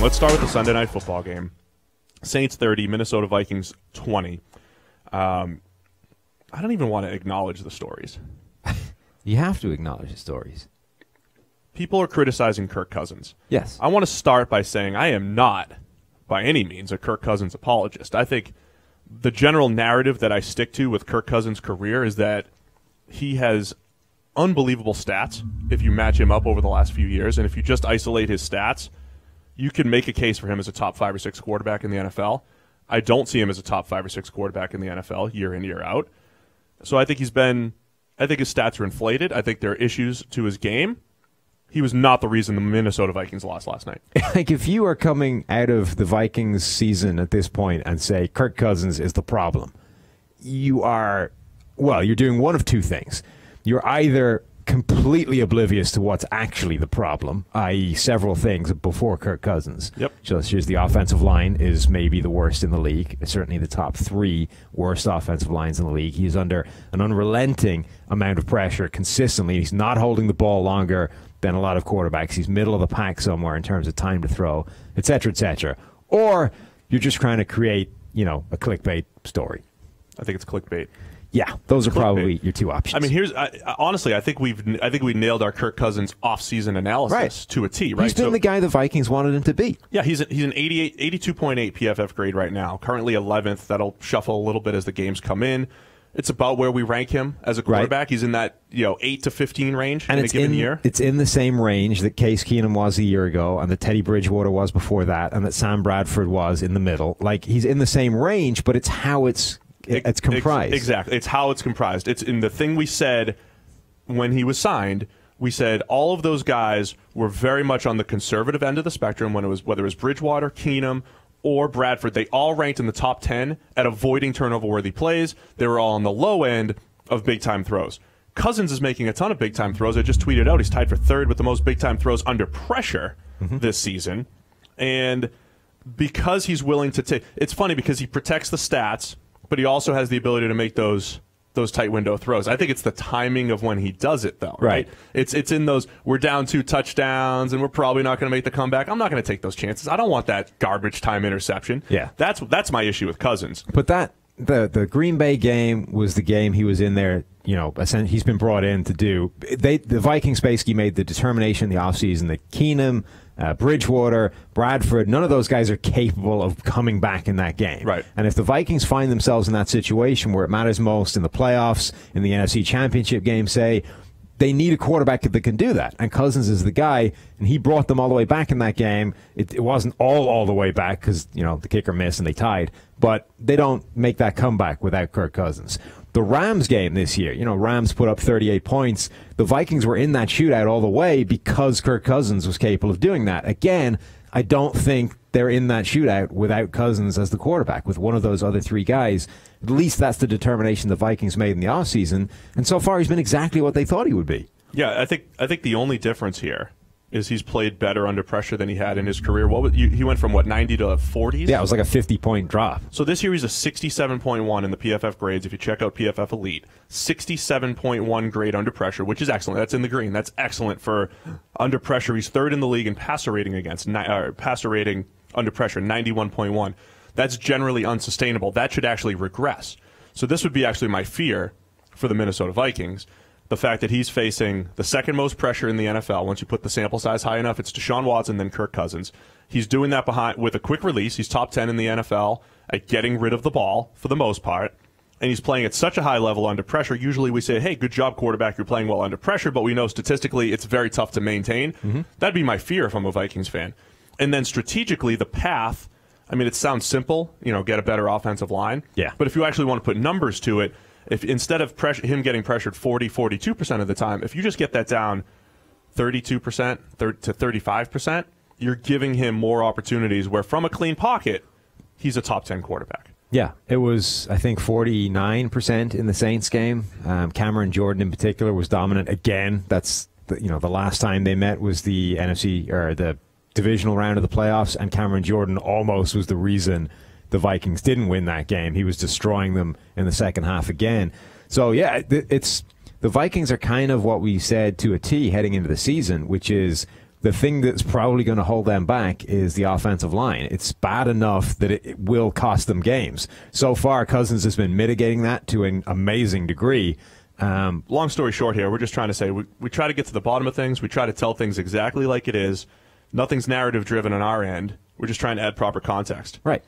Let's start with the Sunday Night Football game. Saints 30, Minnesota Vikings 20. I don't even want to acknowledge the stories. You have to acknowledge the stories. People are criticizing Kirk Cousins. Yes. I want to start by saying I am not, by any means, a Kirk Cousins apologist. I think the general narrative that I stick to with Kirk Cousins' career is that he has unbelievable stats if you match him up over the last few years, and if you just isolate his stats, you can make a case for him as a top 5 or 6 quarterback in the NFL. I don't see him as a top 5 or 6 quarterback in the NFL year in, year out. So I think his stats are inflated. I think there are issues to his game. He was not the reason the Minnesota Vikings lost last night. Like, if you are coming out of the Vikings season at this point and say Kirk Cousins is the problem, you're doing one of two things. You're either completely oblivious to what's actually the problem, i.e. several things before Kirk Cousins. Yep. Just here's the offensive line is maybe the worst in the league. It's certainly the top 3 worst offensive lines in the league. He's under an unrelenting amount of pressure consistently. He's not holding the ball longer than a lot of quarterbacks. He's middle of the pack somewhere in terms of time to throw, et cetera, et cetera. Or you're just trying to create, a clickbait story. I think it's clickbait. Yeah, those are probably your two options. I mean, honestly, I think we nailed our Kirk Cousins off-season analysis to a T. Right, he's been the guy the Vikings wanted him to be. Yeah, he's an 82.8 PFF grade right now. Currently 11th. That'll shuffle a little bit as the games come in. It's about where we rank him as a quarterback. Right. He's in that 8 to 15 range in a given year. It's in the same range that Case Keenum was a year ago, and that Teddy Bridgewater was before that, and that Sam Bradford was in the middle. Like, he's in the same range, but it's how it's comprised. Exactly. It's how it's comprised. It's in the thing we said when he was signed. We said all of those guys were very much on the conservative end of the spectrum whether it was Bridgewater, Keenum, or Bradford. They all ranked in the top 10 at avoiding turnover-worthy plays. They were all on the low end of big-time throws. Cousins is making a ton of big-time throws. I just tweeted out he's tied for 3rd with the most big-time throws under pressure this season. And because he's willing to take – it's funny because he protects the stats, but he also has the ability to make those tight window throws. I think it's the timing of when he does it, though. Right? It's in those, we're down 2 touchdowns and we're probably not going to make the comeback. I'm not going to take those chances. I don't want that garbage time interception. Yeah, that's my issue with Cousins. But the Green Bay game was the game he was in there. He's been brought in to do. The Vikings basically made the determination in the offseason that Keenum, Bridgewater, Bradford, none of those guys are capable of coming back in that game. Right. And if the Vikings find themselves in that situation where it matters most in the playoffs, in the NFC Championship game, say, they need a quarterback that can do that. And Cousins is the guy, and he brought them all the way back in that game. It wasn't all the way back because, the kicker missed and they tied. But they don't make that comeback without Kirk Cousins. The Rams game this year, Rams put up 38 points. The Vikings were in that shootout all the way because Kirk Cousins was capable of doing that. Again, I don't think they're in that shootout without Cousins as the quarterback, with one of those other 3 guys. At least that's the determination the Vikings made in the offseason. And so far, he's been exactly what they thought he would be. Yeah, I think the only difference here is he's played better under pressure than he had in his career. He went from 90 to 40s? Yeah, it was like a 50-point drop. So this year he's a 67.1 in the PFF grades. If you check out PFF Elite, 67.1 grade under pressure, which is excellent. That's in the green. That's excellent for under pressure. He's 3rd in the league in passer rating passer rating under pressure, 91.1. That's generally unsustainable. That should actually regress. So this would be actually my fear for the Minnesota Vikings. The fact that he's facing the 2nd most pressure in the NFL. Once you put the sample size high enough, it's Deshaun Watson, then Kirk Cousins. He's doing that with a quick release. He's top 10 in the NFL at getting rid of the ball for the most part. And he's playing at such a high level under pressure. Usually we say, hey, good job, quarterback. You're playing well under pressure. But we know statistically it's very tough to maintain. That'd be my fear if I'm a Vikings fan. And then strategically, the path, I mean, it sounds simple, get a better offensive line. Yeah. But if you actually want to put numbers to it, if instead of him getting pressured 42% of the time, if you just get that down 32% to 35%, you're giving him more opportunities where from a clean pocket, he's a top 10 quarterback. Yeah, it was, I think, 49% in the Saints game. Cameron Jordan in particular was dominant again. That's the last time they met was the NFC or the divisional round of the playoffs, and Cameron Jordan almost was the reason the Vikings didn't win that game. He was destroying them in the second half again. So, yeah, the Vikings are kind of what we said to a T heading into the season, which is The thing that's probably going to hold them back is the offensive line. It's bad enough that it will cost them games. So far, Cousins has been mitigating that to an amazing degree. Long story short here, we're just trying to say we try to get to the bottom of things. We try to tell things exactly like it is. Nothing's narrative driven on our end. We're just trying to add proper context. Right.